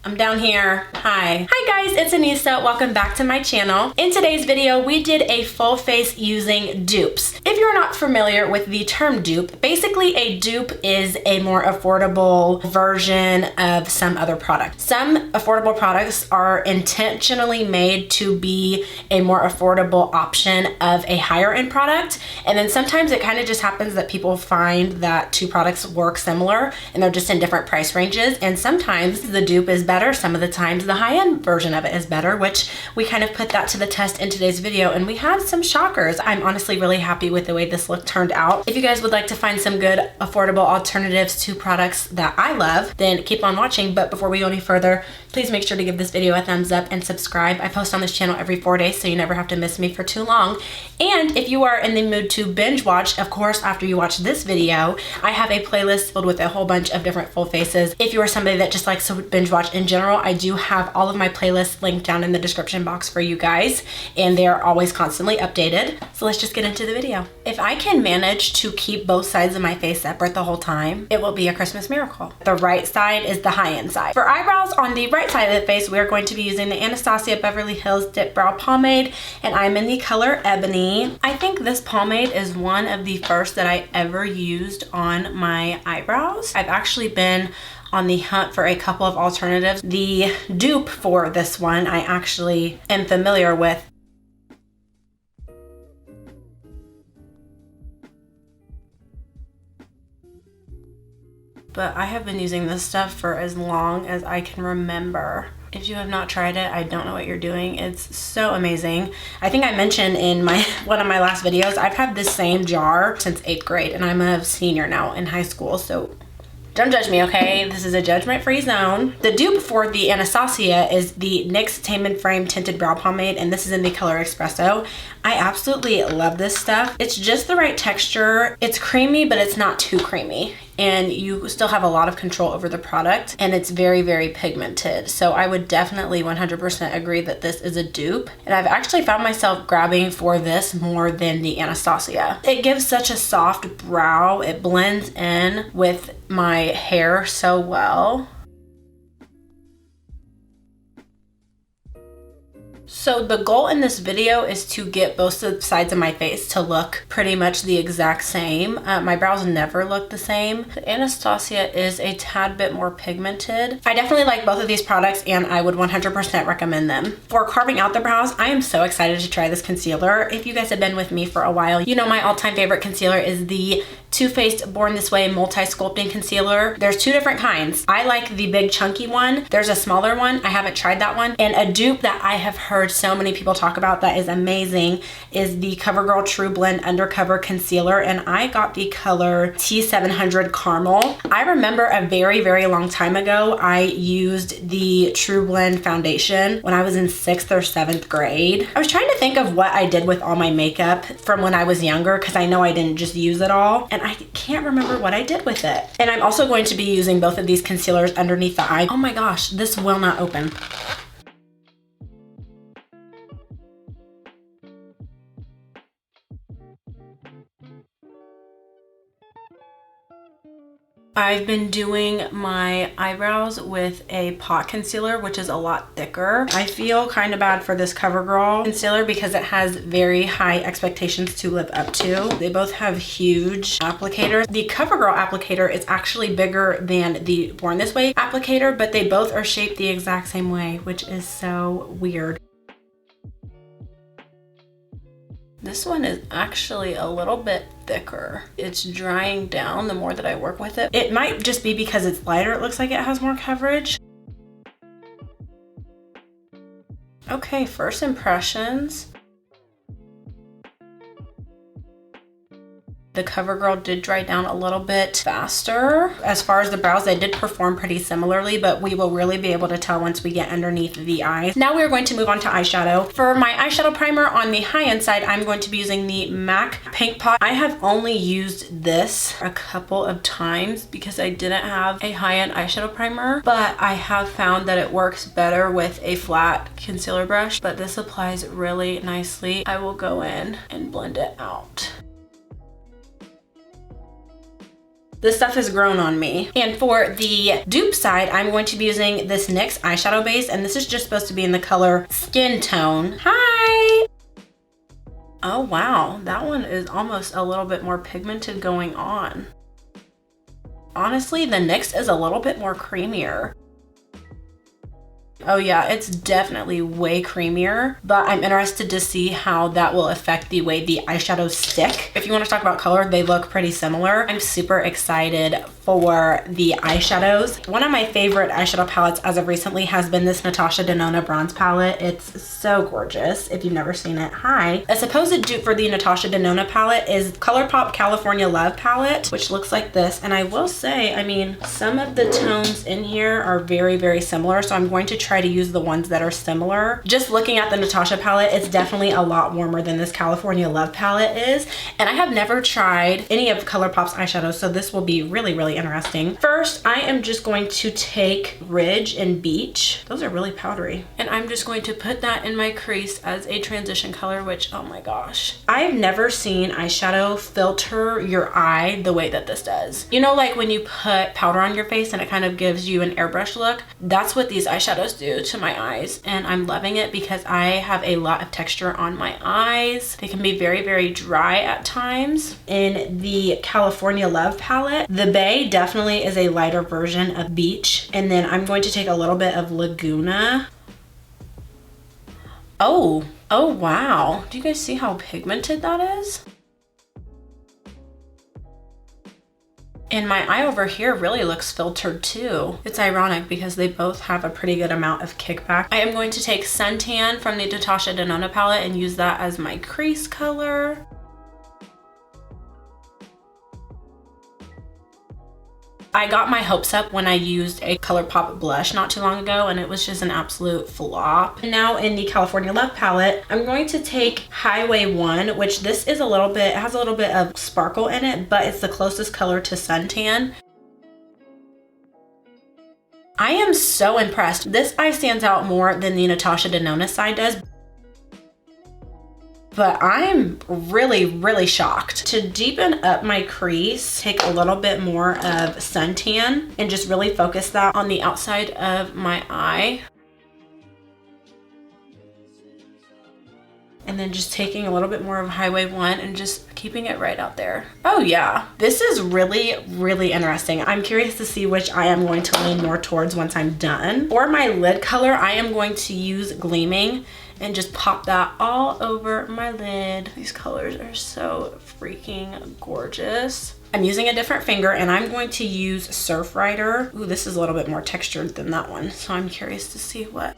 I'm down here. Hi. Hi guys, it's Anissa. Welcome back to my channel. In today's video, we did a full face using dupes. If you're not familiar with the term dupe, basically a dupe is a more affordable version of some other product. Some affordable products are intentionally made to be a more affordable option of a higher end product. And then sometimes it kind of just happens that people find that two products work similar and they're just in different price ranges. And sometimes the dupe is better. Some of the times the high-end version of it is better, which we kind of put that to the test in today's video, and we had some shockers. I'm honestly really happy with the way this look turned out. If you guys would like to find some good affordable alternatives to products that I love, then keep on watching. But before we go any further, please make sure to give this video a thumbs up and subscribe. I post on this channel every 4 days, so you never have to miss me for too long. And if you are in the mood to binge watch, of course, after you watch this video, I have a playlist filled with a whole bunch of different full faces. If you are somebody that just likes to binge watch in general, I do have all of my playlists linked down in the description box for you guys, and they are always constantly updated. So let's just get into the video. If I can manage to keep both sides of my face separate the whole time, it will be a Christmas miracle. The right side is the high-end side. For eyebrows on the right side of the face, we are going to be using the Anastasia Beverly Hills Dip Brow Pomade, and I'm in the color Ebony. I think this pomade is one of the first that I ever used on my eyebrows. I've actually been on the hunt for a couple of alternatives. The dupe for this one I actually am familiar with. But I have been using this stuff for as long as I can remember. If you have not tried it, I don't know what you're doing. It's so amazing. I think I mentioned in one of my last videos, I've had this same jar since 8th grade, and I'm a senior now in high school, so don't judge me, okay? This is a judgment-free zone. The dupe for the Anastasia is the NYX Tame & Frame Tinted Brow Pomade, and this is in the color Espresso. I absolutely love this stuff. It's just the right texture. It's creamy, but it's not too creamy. And you still have a lot of control over the product, and it's very, very pigmented. So I would definitely 100% agree that this is a dupe. And I've actually found myself grabbing for this more than the Anastasia. It gives such a soft brow. It blends in with my hair so well. So the goal in this video is to get both sides of my face to look pretty much the exact same. My brows never look the same. The Anastasia is a tad bit more pigmented. I definitely like both of these products, and I would 100% recommend them. For carving out the brows, I am so excited to try this concealer. If you guys have been with me for a while, you know my all-time favorite concealer is the Too Faced Born This Way Multi-Sculpting Concealer. There's two different kinds. I like the big chunky one. There's a smaller one. I haven't tried that one. And a dupe that I have heard so many people talk about that is amazing is the CoverGirl True Blend Undercover Concealer, and I got the color T700 Caramel. I remember a very, very long time ago, I used the True Blend foundation when I was in 6th or 7th grade. I was trying to think of what I did with all my makeup from when I was younger, because I know I didn't just use it all, and I can't remember what I did with it. And I'm also going to be using both of these concealers underneath the eye. Oh my gosh, this will not open. I've been doing my eyebrows with a pot concealer, which is a lot thicker. I feel kind of bad for this CoverGirl concealer because it has very high expectations to live up to. They both have huge applicators. The CoverGirl applicator is actually bigger than the Born This Way applicator, but they both are shaped the exact same way, which is so weird. This one is actually a little bit thicker. It's drying down the more that I work with it. It might just be because it's lighter. It looks like it has more coverage. Okay, first impressions. The CoverGirl did dry down a little bit faster. As far as the brows, they did perform pretty similarly, but we will really be able to tell once we get underneath the eyes. Now we're going to move on to eyeshadow. For my eyeshadow primer on the high-end side, I'm going to be using the MAC Pink Pot. I have only used this a couple of times because I didn't have a high-end eyeshadow primer, but I have found that it works better with a flat concealer brush, but this applies really nicely. I will go in and blend it out. This stuff has grown on me. And for the dupe side, I'm going to be using this NYX eyeshadow base, and this is just supposed to be in the color Skin Tone. Hi! Oh wow, that one is almost a little bit more pigmented going on. Honestly, the NYX is a little bit more creamier. Oh yeah, it's definitely way creamier, but I'm interested to see how that will affect the way the eyeshadows stick. If you want to talk about color, they look pretty similar. I'm super excited for the eyeshadows. One of my favorite eyeshadow palettes as of recently has been this Natasha Denona bronze palette. It's so gorgeous. If you've never seen it, hi. A supposed dupe for the Natasha Denona palette is ColourPop California Love palette, which looks like this. And I will say, I mean, some of the tones in here are very, very similar. So I'm going to try to use the ones that are similar. Just looking at the Natasha palette, it's definitely a lot warmer than this California Love palette is. And I have never tried any of ColourPop's eyeshadows, so this will be really, really interesting. First, I am just going to take Ridge and Beach. Those are really powdery. And I'm just going to put that in my crease as a transition color, which, oh my gosh. I've never seen eyeshadow filter your eye the way that this does. You know, like when you put powder on your face and it kind of gives you an airbrush look? That's what these eyeshadows do to my eyes, and I'm loving it because I have a lot of texture on my eyes. They can be very, very dry at times. In the California Love palette, the Bay definitely is a lighter version of Beach, and then I'm going to take a little bit of Laguna. Oh wow, do you guys see how pigmented that is? And my eye over here really looks filtered too. It's ironic because they both have a pretty good amount of kickback. I am going to take Suntan from the Natasha Denona palette and use that as my crease color. I got my hopes up when I used a ColourPop blush not too long ago, and it was just an absolute flop. Now in the California Love palette, I'm going to take Highway 1, which this is a little bit, it has a little bit of sparkle in it, but it's the closest color to Suntan. I am so impressed. This eye stands out more than the Natasha Denona side does. But I'm really, really shocked. To deepen up my crease, take a little bit more of Suntan and just really focus that on the outside of my eye. And then just taking a little bit more of Highway 1 and just keeping it right out there. Oh yeah, this is really, really interesting. I'm curious to see which eye I'm going to lean more towards once I'm done. For my lid color, I am going to use Gleaming and just pop that all over my lid. These colors are so freaking gorgeous. I'm using a different finger and I'm going to use Surfrider. Ooh, this is a little bit more textured than that one. So I'm curious to see what.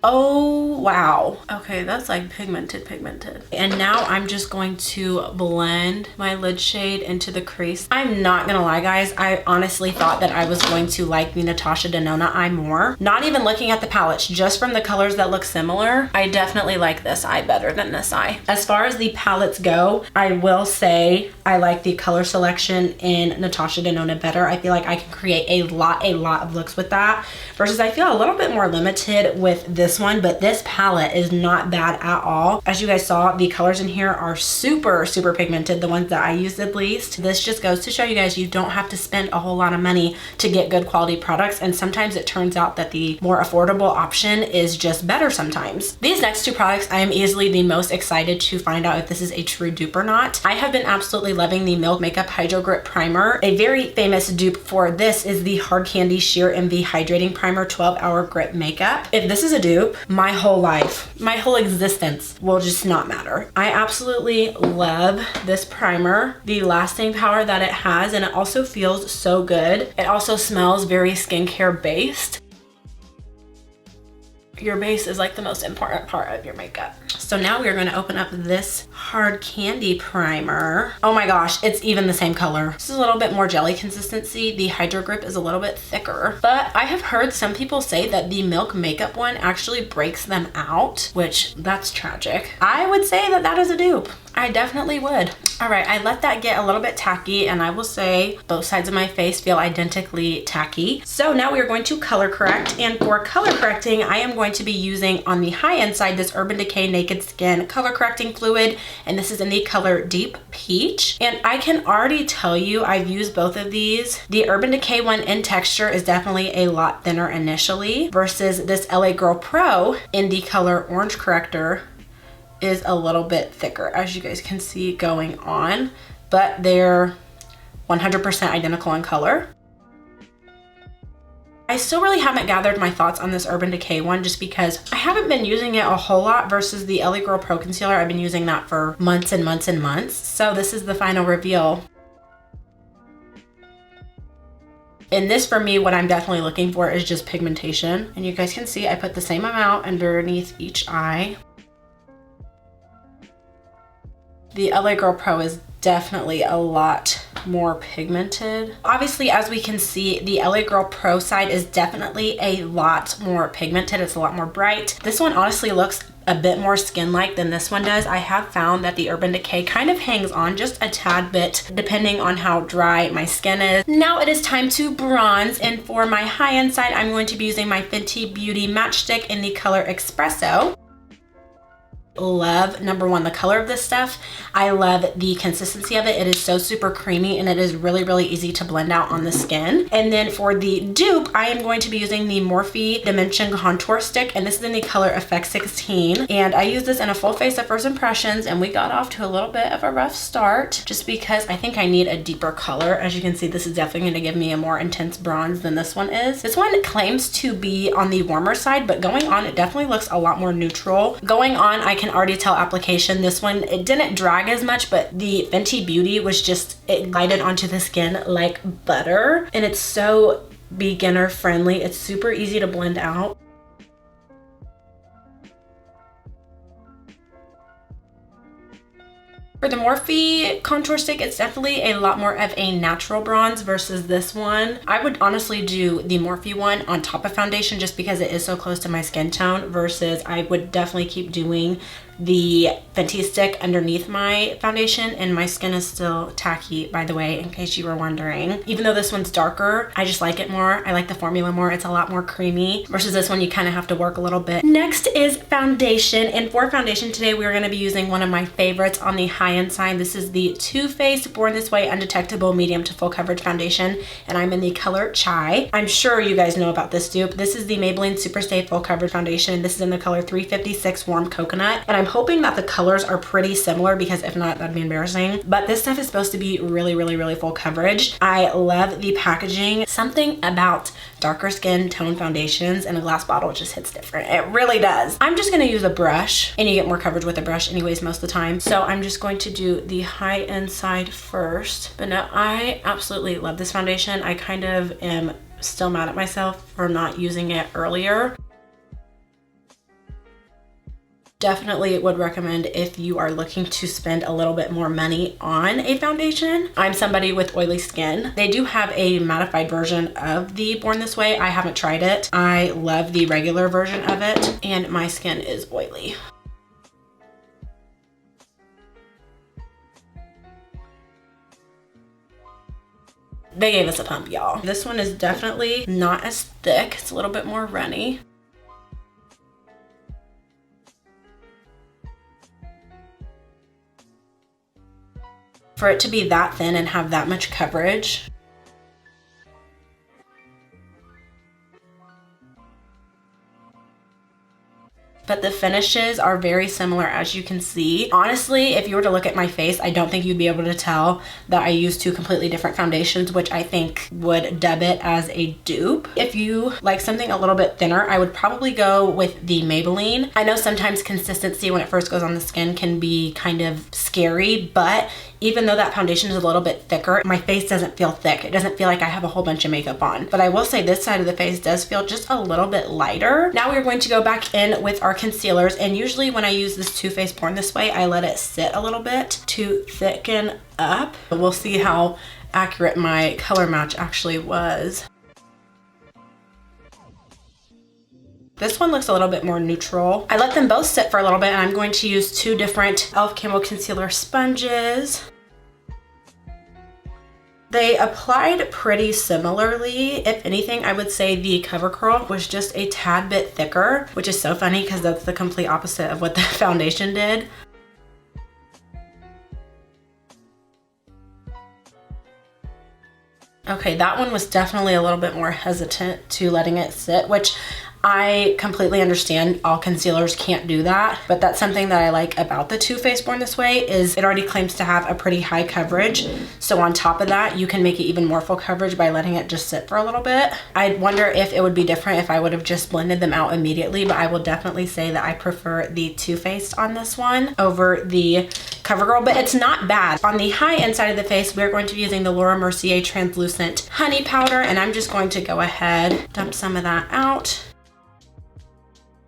Oh, wow. Okay, that's like pigmented. And now I'm just going to blend my lid shade into the crease. I'm not gonna lie, guys. I honestly thought that I was going to like the Natasha Denona eye more. Not even looking at the palettes, just from the colors that look similar, I definitely like this eye better than this eye. As far as the palettes go, I will say I like the color selection in Natasha Denona better. I feel like I can create a lot of looks with that, versus I feel a little bit more limited with this one, but this palette is not bad at all. As you guys saw, the colors in here are super pigmented, the ones that I used at least. This just goes to show you guys you don't have to spend a whole lot of money to get good quality products, and sometimes it turns out that the more affordable option is just better sometimes. These next two products, I am easily the most excited to find out if this is a true dupe or not. I have been absolutely loving the Milk Makeup Hydro Grip Primer. A very famous dupe for this is the Hard Candy Sheer MV Hydrating Primer 12-Hour Grip Makeup. If this is a dupe, my whole life, my whole existence will just not matter. I absolutely love this primer, the lasting power that it has, and it also feels so good. It also smells very skincare based. Your base is like the most important part of your makeup. So now we're gonna open up this Hard Candy Primer. Oh my gosh, it's even the same color. This is a little bit more jelly consistency. The Hydro Grip is a little bit thicker, but I have heard some people say that the Milk Makeup one actually breaks them out, which that's tragic. I would say that that is a dupe. I definitely would. All right, I let that get a little bit tacky, and I will say both sides of my face feel identically tacky. So now we are going to color correct, and for color correcting, I am going to be using on the high end side this Urban Decay Naked Skin color correcting fluid, and this is in the color Deep Peach. And I can already tell you I've used both of these. The Urban Decay one in texture is definitely a lot thinner initially versus this LA Girl Pro in the color Orange Corrector is a little bit thicker, as you guys can see going on, but they're 100% identical in color. I still really haven't gathered my thoughts on this Urban Decay one just because I haven't been using it a whole lot versus the LA Girl Pro Concealer. I've been using that for months and months and months. So this is the final reveal. And this, for me, what I'm definitely looking for is just pigmentation. And you guys can see I put the same amount underneath each eye. The LA Girl Pro is definitely a lot more pigmented. Obviously, as we can see, the LA Girl Pro side is definitely a lot more pigmented. It's a lot more bright. This one honestly looks a bit more skin-like than this one does. I have found that the Urban Decay kind of hangs on just a tad bit depending on how dry my skin is. Now it is time to bronze, and for my high-end side, I'm going to be using my Fenty Beauty Matchstick in the color Espresso. Love, number one, the color of this stuff. I love the consistency of it. It is so super creamy, and it is really easy to blend out on the skin. And then for the dupe, I am going to be using the Morphe Dimension Contour Stick, and this is in the color Effect 16. And I used this in a full face of first impressions, and we got off to a little bit of a rough start just because I think I need a deeper color. As you can see, this is definitely going to give me a more intense bronze than this one is. This one claims to be on the warmer side, but going on, it definitely looks a lot more neutral. Going on, I can already tell application. This one, it didn't drag as much, but the Fenty Beauty was just, it glided onto the skin like butter, and it's so beginner friendly. It's super easy to blend out. For the Morphe contour stick, it's definitely a lot more of a natural bronze versus this one. I would honestly do the Morphe one on top of foundation just because it is so close to my skin tone, versus I would definitely keep doing the Fenty stick underneath my foundation, and my skin is still tacky, by the way, in case you were wondering. Even though this one's darker, I just like it more. I like the formula more. It's a lot more creamy versus this one, you kind of have to work a little bit. Next is foundation, and for foundation today, we're going to be using one of my favorites on the high-end side. This is the Too Faced Born This Way Undetectable Medium to Full Coverage Foundation, and I'm in the color Chai. I'm sure you guys know about this dupe. This is the Maybelline Superstay Full Coverage Foundation. This is in the color 356 Warm Coconut, and I'm hoping that the colors are pretty similar, because if not, that'd be embarrassing. But this stuff is supposed to be really full coverage. I love the packaging. Something about darker skin tone foundations in a glass bottle just hits different. It really does. I'm just gonna use a brush, and you get more coverage with a brush anyways most of the time. So I'm just going to do the high end side first. But no, I absolutely love this foundation. I kind of am still mad at myself for not using it earlier. Definitely would recommend if you are looking to spend a little bit more money on a foundation. I'm somebody with oily skin. They do have a mattified version of the Born This Way. I haven't tried it. I love the regular version of it, and my skin is oily. They gave us a pump, y'all. This one is definitely not as thick. It's a little bit more runny. For it to be that thin and have that much coverage, but the finishes are very similar, as you can see. Honestly, if you were to look at my face, I don't think you'd be able to tell that I use two completely different foundations, which I think would dub it as a dupe. If you like something a little bit thinner, I would probably go with the Maybelline. I know sometimes consistency when it first goes on the skin can be kind of scary, but even though that foundation is a little bit thicker, my face doesn't feel thick. It doesn't feel like I have a whole bunch of makeup on. But I will say this side of the face does feel just a little bit lighter. Now we're going to go back in with our concealers, and usually when I use this Too Faced Born This Way, I let it sit a little bit to thicken up. We'll see how accurate my color match actually was. This one looks a little bit more neutral. I let them both sit for a little bit, and I'm going to use two different e.l.f. Camo Concealer sponges. They applied pretty similarly. If anything, I would say the Cover Curl was just a tad bit thicker, which is so funny because that's the complete opposite of what the foundation did. Okay, that one was definitely a little bit more hesitant to letting it sit, which I completely understand. All concealers can't do that, but that's something that I like about the Too Faced Born This Way is it already claims to have a pretty high coverage. So on top of that, you can make it even more full coverage by letting it just sit for a little bit. I wonder if it would be different if I would have just blended them out immediately, but I will definitely say that I prefer the Too Faced on this one over the CoverGirl, but it's not bad. On the high end side of the face, we're going to be using the Laura Mercier Translucent Honey Powder, and I'm just going to go ahead, dump some of that out.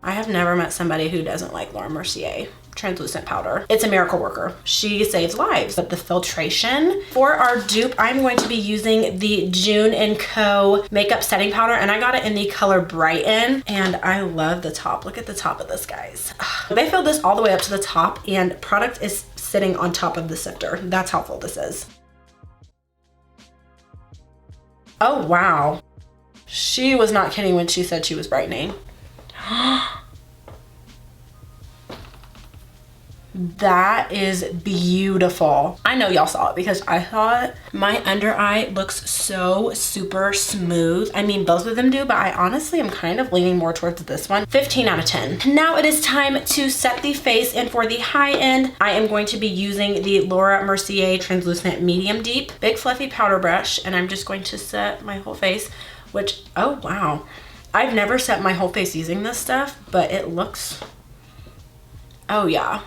I have never met somebody who doesn't like Laura Mercier translucent powder. It's a miracle worker. She saves lives. But the filtration for our dupe, I'm going to be using the June & Co makeup setting powder, and I got it in the color Brighten, and I love the top. Look at the top of this, guys. They filled this all the way up to the top, and product is sitting on top of the sifter. That's how full this is. Oh, wow. She was not kidding when she said she was brightening. That is beautiful. I know y'all saw it because I saw it. My under eye looks so super smooth. I mean, both of them do, but I honestly am kind of leaning more towards this one. 15 out of 10. Now it is time to set the face, and for the high end, I am going to be using the Laura Mercier Translucent Medium Deep Big Fluffy Powder Brush, and I'm just going to set my whole face, which, oh wow. I've never set my whole face using this stuff, but it looks, oh yeah.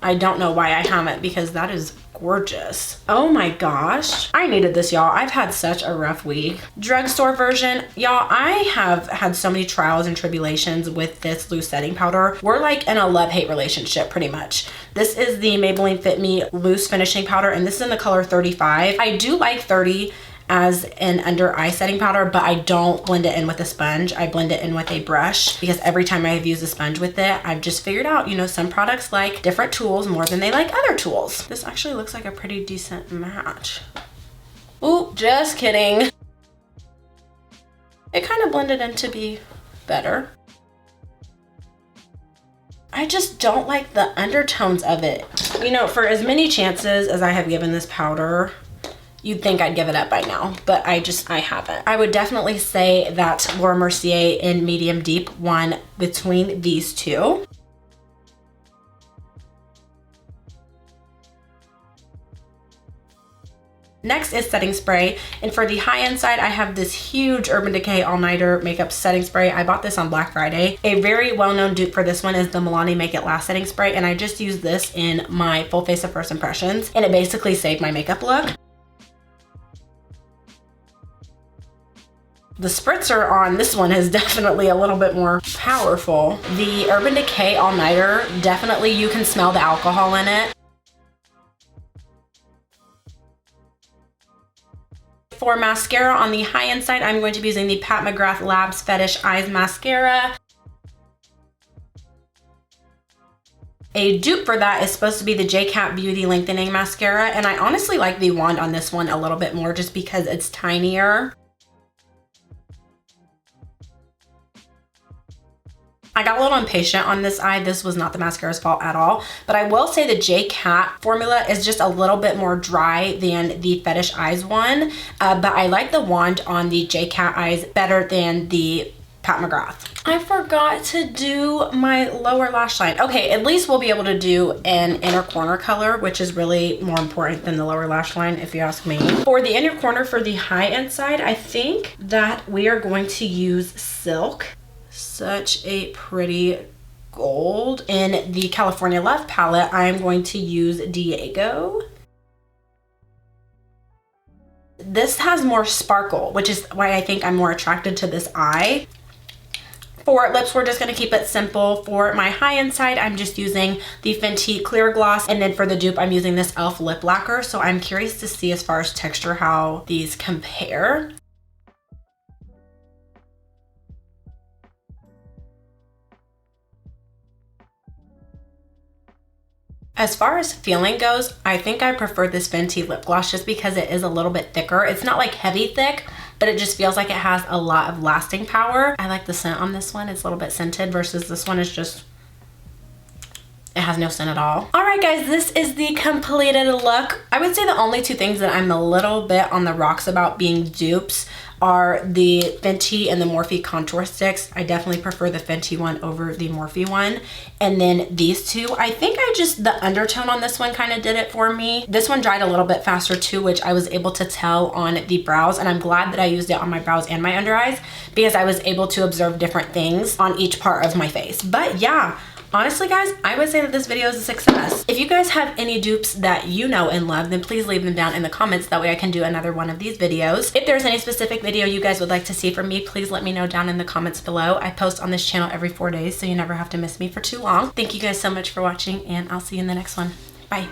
I don't know why I haven't because that is gorgeous. Oh my gosh. I needed this, y'all. I've had such a rough week. Drugstore version, y'all, I have had so many trials and tribulations with this loose setting powder. We're like in a love-hate relationship pretty much. This is the Maybelline Fit Me Loose Finishing Powder, and this is in the color 35. I do like 30 as an under eye setting powder, but I don't blend it in with a sponge. I blend it in with a brush because every time I've used a sponge with it, I've just figured out, you know, some products like different tools more than they like other tools. This actually looks like a pretty decent match. Ooh, just kidding. It kind of blended in to be better. I just don't like the undertones of it. You know, for as many chances as I have given this powder, you'd think I'd give it up by now, but I haven't. I would definitely say that Laura Mercier in Medium Deep won between these two. Next is setting spray, and for the high end side, I have this huge Urban Decay All Nighter makeup setting spray. I bought this on Black Friday. A very well-known dupe for this one is the MILANI Make It Last setting spray, and I just used this in my full face of first impressions, and it basically saved my makeup look. The spritzer on this one is definitely a little bit more powerful. The Urban Decay All Nighter, definitely you can smell the alcohol in it. For mascara on the high end side, I'm going to be using the Pat McGrath Labs Fetish Eyes Mascara. A dupe for that is supposed to be the J-Cat Beauty Lengthening Mascara, and I honestly like the wand on this one a little bit more just because it's tinier. I got a little impatient on this eye. This was not the mascara's fault at all, but I will say the J-Cat formula is just a little bit more dry than the Fetish Eyes one, but I like the wand on the J-Cat Eyes better than the Pat McGrath. I forgot to do my lower lash line. Okay, at least we'll be able to do an inner corner color, which is really more important than the lower lash line, if you ask me. For the inner corner for the high end side, I think that we are going to use Silk. Such a pretty gold. In the California Love palette, I'm going to use Diego. This has more sparkle, which is why I think I'm more attracted to this eye. For lips, we're just going to keep it simple. For my high-end side, I'm just using the Fenty Clear Gloss, and then for the dupe, I'm using this e.l.f. Lip Lacquer. So I'm curious to see as far as texture how these compare. As far as feeling goes, I think I prefer this Fenty lip gloss just because it is a little bit thicker. It's not like heavy thick, but it just feels like it has a lot of lasting power. I like the scent on this one. It's a little bit scented versus this one is just, it has no scent at all. All right, guys, this is the completed look. I would say the only two things that I'm a little bit on the rocks about being dupes are the Fenty and the Morphe contour sticks. I definitely prefer the Fenty one over the Morphe one. And then these two, I think the undertone on this one kind of did it for me. This one dried a little bit faster too, which I was able to tell on the brows, and I'm glad that I used it on my brows and my under eyes because I was able to observe different things on each part of my face. But yeah, honestly, guys, I would say that this video is a success. If you guys have any dupes that you know and love, then please leave them down in the comments. That way I can do another one of these videos. If there's any specific video you guys would like to see from me, please let me know down in the comments below. I post on this channel every 4 days, so you never have to miss me for too long. Thank you guys so much for watching, and I'll see you in the next one. Bye.